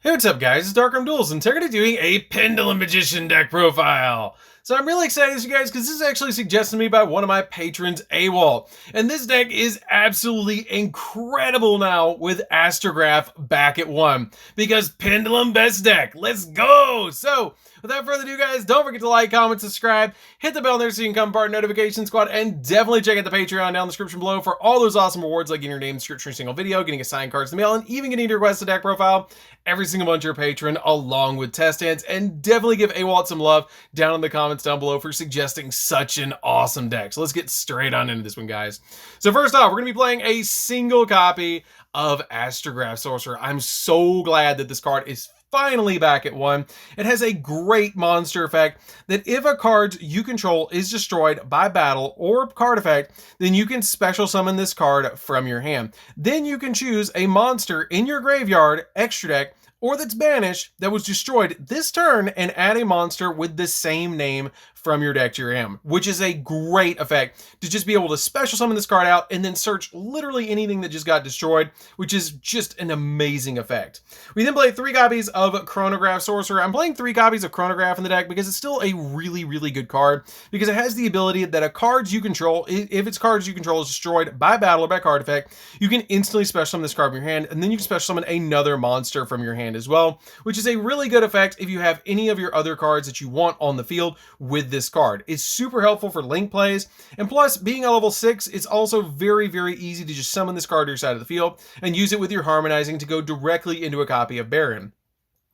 Hey, what's up guys, it's DarkArmedDuelist and today we're doing a Pendulum Magician deck profile. So I'm really excited you guys because this is actually suggested to me by one of my patrons, Awalt. And this deck is absolutely incredible now with Astrograph back at 1. Because Pendulum best deck, let's go! So, without further ado guys, don't forget to like, comment, subscribe, hit the bell there so you can become part of the notification squad, and definitely check out the Patreon down in the description below for all those awesome rewards like getting your name in the description of every single video, getting assigned cards in the mail, and even getting to request a deck profile every single month to your patron along with test hands. And definitely give Awalt some love down in the comments down below for suggesting such an awesome deck. So let's get straight on into this one guys. So first off, we're going to be playing a single copy of Astrograph Sorcerer. I'm so glad that this card is finally back at 1. It has a great monster effect that if a card you control is destroyed by battle or card effect, then you can special summon this card from your hand. Then you can choose a monster in your graveyard, extra deck, or that's banished that was destroyed this turn and add a monster with the same name from your deck to your hand, which is a great effect to just be able to special summon this card out and then search literally anything that just got destroyed, which is just an amazing effect. We then play 3 copies of Chronograph Sorcerer. I'm playing 3 copies of Chronograph in the deck because it's still a really good card, because it has the ability that a card you control, if its cards you control is destroyed by battle or by card effect, you can instantly special summon this card from your hand, and then you can special summon another monster from your hand as well, which is a really good effect if you have any of your other cards that you want on the field with this card. It's super helpful for link plays, and plus being a level 6, it's also very easy to just summon this card to your side of the field and use it with your harmonizing to go directly into a copy of Baron.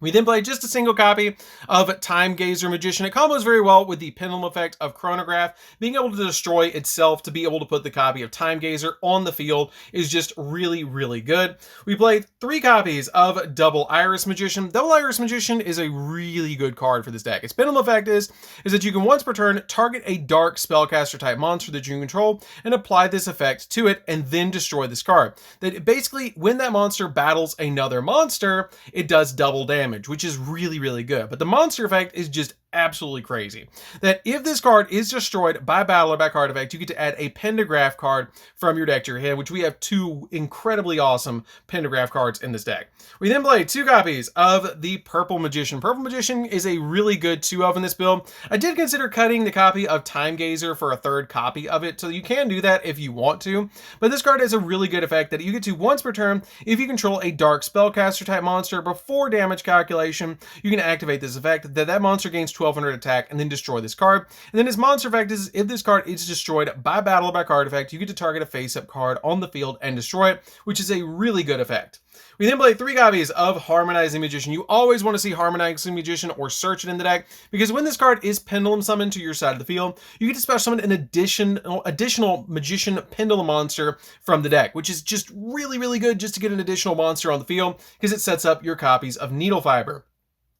We then play just a single copy of Time Gazer Magician. It combos very well with the Pendulum effect of Chronograph. Being able to destroy itself to be able to put the copy of Time Gazer on the field is just really good. We play 3 copies of Double Iris Magician. Double Iris Magician is a really good card for this deck. Its Pendulum effect is that you can once per turn target a dark spellcaster type monster that you control and apply this effect to it and then destroy this card. That basically, when that monster battles another monster, it does double damage, which is really good. But the monster effect is just absolutely crazy. That if this card is destroyed by battle or by card effect, you get to add a Pentagraph card from your deck to your hand, which we have 2 incredibly awesome Pentagraph cards in this deck. We then play 2 copies of the Purple Magician. Purple Magician is a really good 2-of in this build. I did consider cutting the copy of Time Gazer for a 3rd copy of it, so you can do that if you want to, but this card has a really good effect that you get to once per turn, if you control a dark spellcaster type monster before damage calculation, you can activate this effect that monster gains 1200 attack and then destroy this card. And then his monster effect is if this card is destroyed by battle or by card effect, you get to target a face-up card on the field and destroy it, which is a really good effect. We then play 3 copies of Harmonizing Magician. You always want to see Harmonizing Magician or search it in the deck, because when this card is Pendulum summoned to your side of the field, you get to special summon an additional Magician Pendulum monster from the deck, which is just really good just to get an additional monster on the field, because it sets up your copies of Needle Fiber.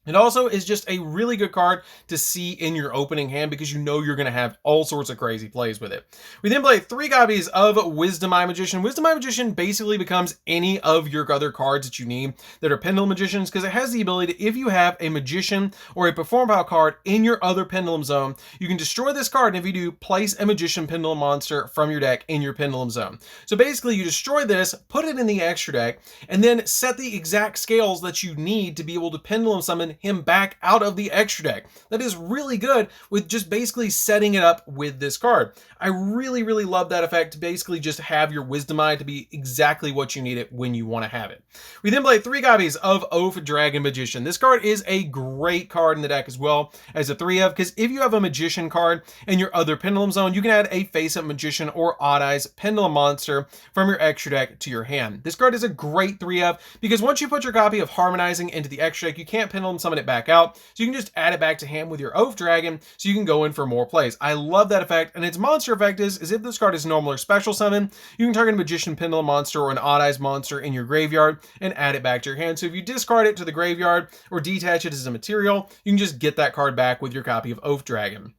It also is just a really good card to see in your opening hand because you know you're going to have all sorts of crazy plays with it. We then play 3 copies of Wisdom Eye Magician. Wisdom Eye Magician basically becomes any of your other cards that you need that are Pendulum Magicians, because it has the ability to, if you have a Magician or a Perform Power card in your other Pendulum zone, you can destroy this card, and if you do, place a Magician Pendulum monster from your deck in your Pendulum zone. So basically you destroy this, put it in the extra deck, and then set the exact scales that you need to be able to Pendulum summon him back out of the extra deck. That is really good with just basically setting it up with this card. I really love that effect to basically just have your Wisdom Eye to be exactly what you need it when you want to have it. We then play 3 copies of Oath Dragon Magician. This card is a great card in the deck as well as a 3-of, because if you have a Magician card in your other Pendulum zone, you can add a face-up Magician or Odd Eyes Pendulum monster from your extra deck to your hand. This card is a great 3-of because once you put your copy of Harmonizing into the extra deck, you can't Pendulum summon it back out, so you can just add it back to hand with your Oath Dragon so you can go in for more plays. I love that effect, and its monster effect is if this card is normal or special summon, you can target a Magician Pendulum monster or an Odd Eyes monster in your graveyard and add it back to your hand. So if you discard it to the graveyard or detach it as a material, you can just get that card back with your copy of Oath Dragon.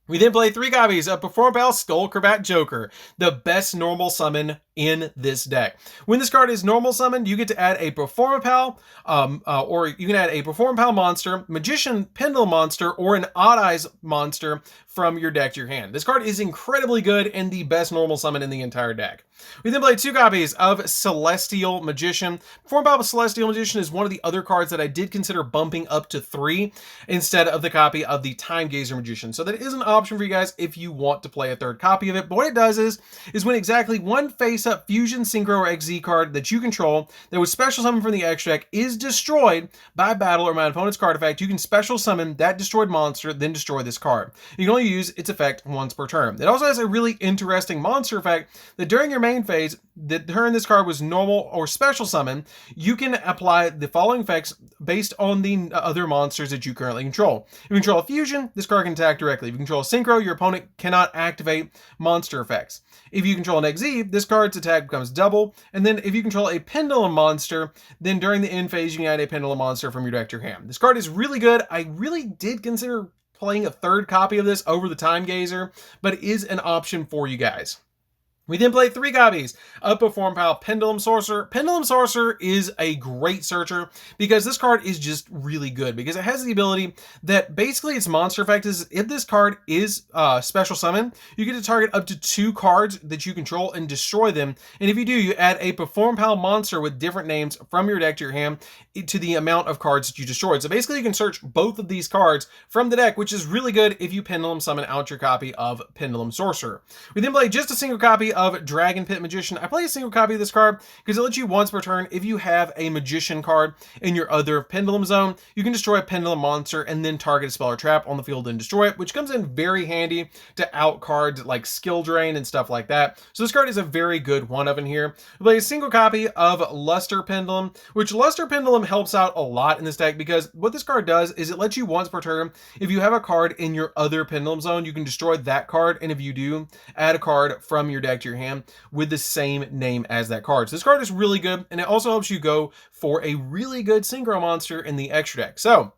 We then play 3 copies of Perform Pal Skullcrabat Joker, the best normal summon in this deck. When this card is normal summoned, you get to add a Perform Pal, or you can add a Perform Pal monster, Magician Pendulum monster, or an Odd Eyes monster from your deck to your hand. This card is incredibly good and the best normal summon in the entire deck. We then played 2 copies of Celestial Magician. Form Power Celestial Magician is one of the other cards that I did consider bumping up to 3 instead of the copy of the Time Gazer Magician. So that is an option for you guys if you want to play a 3rd copy of it. But what it does is when exactly one face-up Fusion, Synchro, or XZ card that you control that was special summoned from the extra deck is destroyed by battle or my opponent's card effect, you can special summon that destroyed monster, then destroy this card. You can only use its effect once per turn. It also has a really interesting monster effect that during your main phase, the turn this card was normal or special summon, you can apply the following effects based on the other monsters that you currently control. If you control a Fusion, this card can attack directly. If you control a Synchro, your opponent cannot activate monster effects. If you control an XZ, this card's attack becomes double. And then if you control a Pendulum monster, then during the end phase, you can add a Pendulum monster from your deck to your hand. This card is really good. I really did consider playing a 3rd copy of this over the Time Gazer, but it is an option for you guys. We then played 3 copies of Perform Pal Pendulum Sorcerer. Pendulum Sorcerer is a great searcher because this card is just really good because it has the ability that basically its monster effect is if this card is special summon, you get to target up to 2 cards that you control and destroy them. And if you do, you add a Perform Pal monster with different names from your deck to your hand to the amount of cards that you destroyed. So basically you can search both of these cards from the deck, which is really good if you Pendulum summon out your copy of Pendulum Sorcerer. We then played just a single copy of Dragon Pit Magician. I play a single copy of this card because it lets you once per turn, if you have a Magician card in your other Pendulum zone, you can destroy a Pendulum monster and then target a spell or trap on the field and destroy it, which comes in very handy to out cards like Skill Drain and stuff like that. So this card is a very good one of in here. We play a single copy of Luster Pendulum, which Luster Pendulum helps out a lot in this deck because what this card does is it lets you once per turn, if you have a card in your other Pendulum zone, you can destroy that card, and if you do, add a card from your deck to your hand with the same name as that card. So this card is really good, and it also helps you go for a really good Synchro monster in the extra deck. So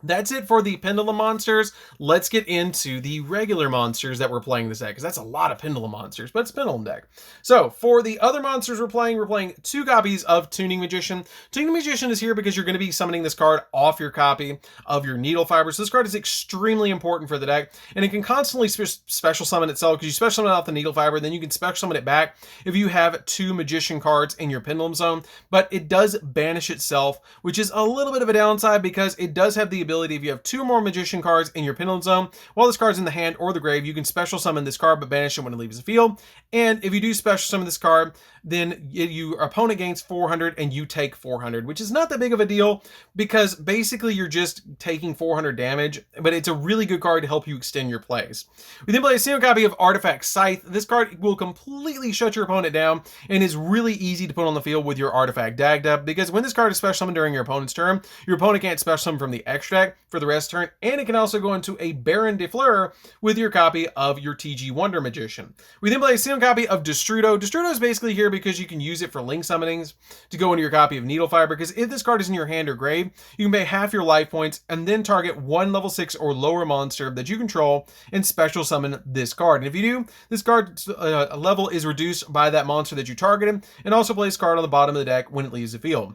that's it for the Pendulum monsters. Let's get into the regular monsters that we're playing this deck, because that's a lot of Pendulum monsters, but it's a Pendulum deck. So for the other monsters we're playing 2 copies of Tuning Magician. Tuning Magician is here because you're going to be summoning this card off your copy of your Needle Fiber. So this card is extremely important for the deck, and it can constantly special summon itself because you special summon off the Needle Fiber, then you can special summon it back if you have 2 Magician cards in your Pendulum zone, but it does banish itself, which is a little bit of a downside because it does have the ability, if you have 2 more Magician cards in your Pendulum zone, while this card's in the hand or the grave, you can special summon this card but banish it when it leaves the field. And if you do special summon this card, then your opponent gains 400 and you take 400, which is not that big of a deal because basically you're just taking 400 damage, but it's a really good card to help you extend your plays. We then play a single copy of Artifact Scythe. This card will completely shut your opponent down and is really easy to put on the field with your Artifact Dagda, because when this card is special summoned during your opponent's turn, your opponent can't special summon from the extra deck for the rest of the turn, and it can also go into a Baron de Fleur with your copy of your TG Wonder Magician. We then play a single copy of Destrudo. Destrudo is basically here because you can use it for link summonings to go into your copy of Needle Fiber, because if this card is in your hand or grave, you can pay half your life points and then target 1 level 6 or lower monster that you control and special summon this card. And if you do, this card's level is reduced by that monster that you targeted, and also place card on the bottom of the deck when it leaves the field.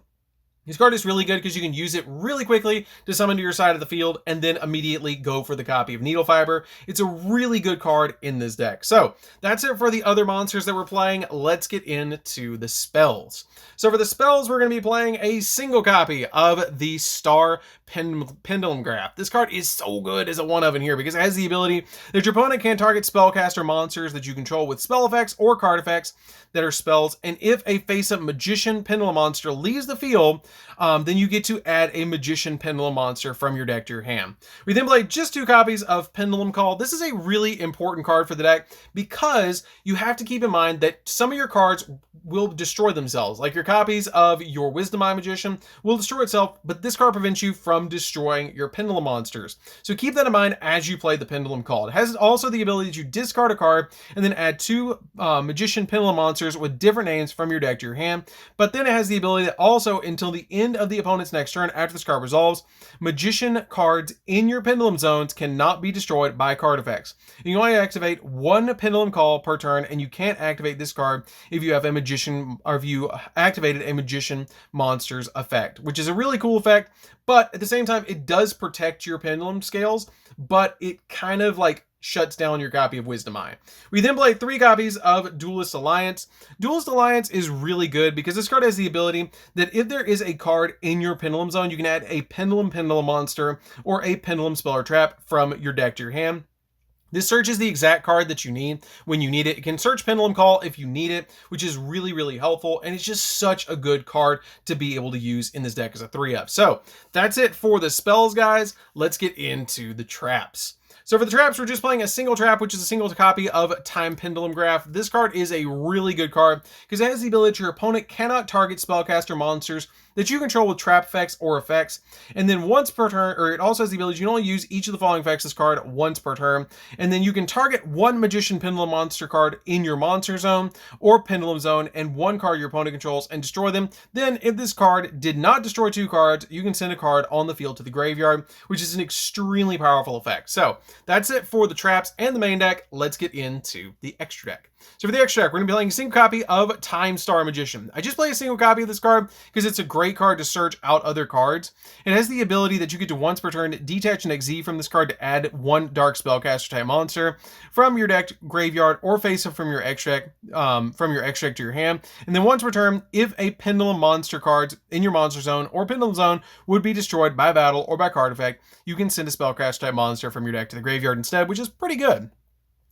This card is really good because you can use it really quickly to summon to your side of the field and then immediately go for the copy of Needle Fiber. It's a really good card in this deck. So that's it for the other monsters that we're playing. Let's get into the spells. So for the spells, we're going to be playing a single copy of the Star Pendulum Graph. This card is so good as a one of in here because it has the ability that your opponent can target spellcaster monsters that you control with spell effects or card effects that are spells, and if a face-up Magician Pendulum monster leaves the field, then you get to add a Magician Pendulum monster from your deck to your hand. We then play just 2 copies of Pendulum Call. This is a really important card for the deck because you have to keep in mind that some of your cards will destroy themselves. Like your copies of your Wisdom Eye Magician will destroy itself, but this card prevents you from destroying your Pendulum monsters. So keep that in mind as you play the Pendulum Call. It has also the ability to discard a card and then add 2 Magician Pendulum monsters with different names from your deck to your hand, but then it has the ability that also until the end of the opponent's next turn after this card resolves, Magician cards in your Pendulum zones cannot be destroyed by card effects. You can only activate 1 Pendulum Call per turn, and you can't activate this card if you have a Magician, or if you activated a Magician monster's effect, which is a really cool effect, but at the same time it does protect your Pendulum scales, but it kind of like shuts down your copy of Wisdom Eye. We then play 3 copies of Duelist Alliance. Duelist Alliance is really good because this card has the ability that if there is a card in your Pendulum zone, you can add a Pendulum monster or a Pendulum spell or trap from your deck to your hand. This searches the exact card that you need when you need it. It can search Pendulum Call if you need it, which is really, really helpful. And it's just such a good card to be able to use in this deck as a 3-up. So that's it for the spells, guys. Let's get into the traps. So for the traps, we're just playing a single trap, which is a single copy of Time Pendulum Graph. This card is a really good card because it has the ability your opponent cannot target spellcaster monsters that you control with trap effects or effects. And then once per turn, or it also has the ability you can only use each of the following effects this card once per turn. And then you can target 1 Magician Pendulum monster card in your monster zone or Pendulum zone and 1 card your opponent controls and destroy them. Then if this card did not destroy 2 cards, you can send a card on the field to the graveyard, which is an extremely powerful effect. So that's it for the traps and the main deck. Let's get into the extra deck. So for the extra deck, we're going to be playing a single copy of Time Star Magician. I just play a single copy of this card because it's a great card to search out other cards. It has the ability that you get to once per turn detach an XZ from this card to add 1 Dark Spellcaster type monster from your deck, graveyard, or face up from your extra deck, to your hand. And then once per turn, if a Pendulum monster card in your monster zone or Pendulum zone would be destroyed by battle or by card effect, you can send a Spellcaster type monster from your deck to the graveyard instead, which is pretty good.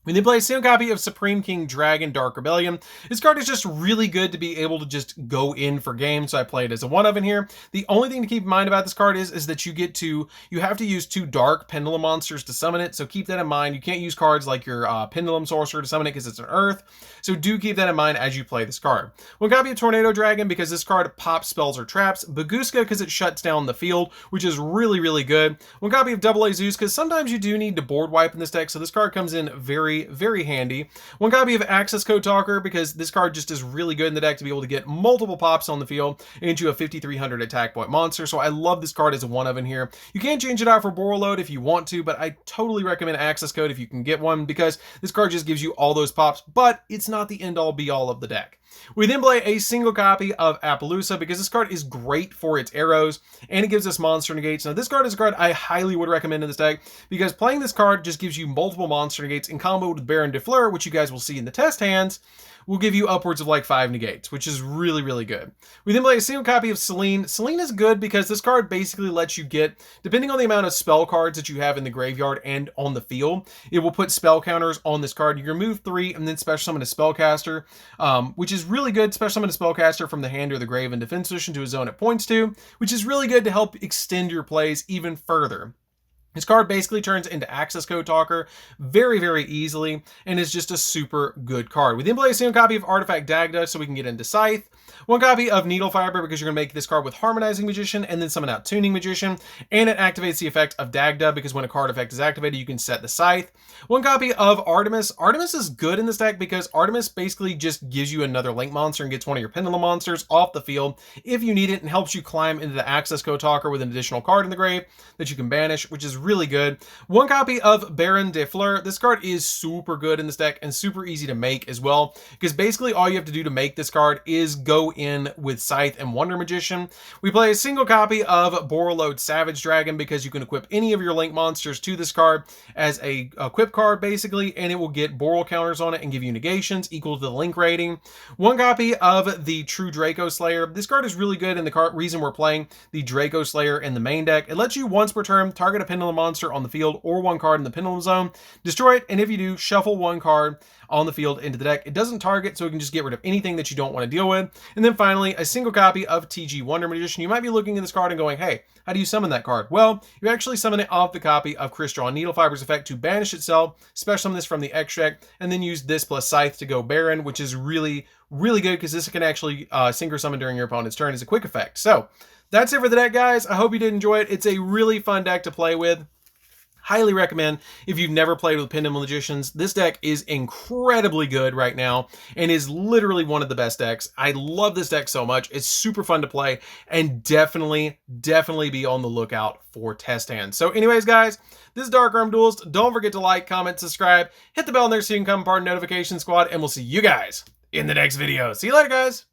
We then play a single copy of Supreme King Dragon Dark Rebellion. This card is just really good to be able to just go in for game, so I play it as a 1-of in here. The only thing to keep in mind about this card is that you have to use 2 Dark Pendulum monsters to summon it, so keep that in mind. You can't use cards like your Pendulum Sorcerer to summon it because it's an Earth, so do keep that in mind as you play this card. 1 copy of Tornado Dragon because this card pops spells or traps. Baguska because it shuts down the field, which is really, really good. 1 copy of Double A Zeus because sometimes you do need to board wipe in this deck, so this card comes in very, very handy. 1 copy of Access Code Talker because this card just is really good in the deck to be able to get multiple pops on the field into a 5300 attack point monster, so I love this card as a 1-of in here. You can change it out for Borreload if you want to, but I totally recommend Access Code if you can get one because this card just gives you all those pops, but it's not the end-all be-all of the deck. We then play a single copy of Appaloosa because this card is great for its arrows and it gives us monster negates. Now this card is a card I highly would recommend in this deck because playing this card just gives you multiple monster negates in combo with Baron de Fleur, which you guys will see in the test hands, will give you upwards of like 5 negates, which is really, really good. We then play a single copy of Selene. Selene is good because this card basically lets you get, depending on the amount of spell cards that you have in the graveyard and on the field, it will put spell counters on this card. You remove 3 and then special summon a spellcaster, which is really good. Special summon a spellcaster from the hand or the grave in defense position to a zone it points to, which is really good to help extend your plays even further. This card basically turns into Access Code Talker very, very easily and is just a super good card. We then play a single copy of Artifact Dagda so we can get into Scythe. 1 copy of Needle Fiber because you're going to make this card with Harmonizing Magician and then summon out Tuning Magician. And it activates the effect of Dagda because when a card effect is activated, you can set the Scythe. 1 copy of Artemis. Artemis is good in this deck because Artemis basically just gives you another Link monster and gets one of your Pendulum monsters off the field if you need it and helps you climb into the Access Code Talker with an additional card in the grave that you can banish, which is really good. 1 copy of Baron de Fleur. This card is super good in this deck and super easy to make as well because basically all you have to do to make this card is go in with Scythe and Wonder Magician. We play a single copy of Borreload Savage Dragon because you can equip any of your Link monsters to this card as a equip card basically, and it will get Borrel counters on it and give you negations equal to the Link rating. 1 copy of the True Draco Slayer. This card is really good, and the reason we're playing the Draco Slayer in the main deck, it lets you once per turn target a Pendulum monster on the field or 1 card in the Pendulum zone, destroy it, and if you do, shuffle 1 card on the field into the deck. It doesn't target, so it can just get rid of anything that you don't want to deal with. And then finally, a single copy of TG Wonder Magician. You might be looking at this card and going, hey, how do you summon that card? Well, you actually summon it off the copy of Crystal on Needle Fiber's effect to banish itself, special summon this from the extract, and then use this plus Scythe to go Baron, which is really, really good because this can actually synchro summon during your opponent's turn as a quick effect. So that's it for the deck, guys. I hope you did enjoy it. It's a really fun deck to play with. Highly recommend if you've never played with Pendulum Magicians. This deck is incredibly good right now and is literally one of the best decks. I love this deck so much. It's super fun to play and definitely be on the lookout for test hands. So anyways, guys, this is DarkArmedDuelist. Don't forget to like, comment, subscribe, hit the bell in there so you can become part of the notification squad, and we'll see you guys in the next video. See you later, guys.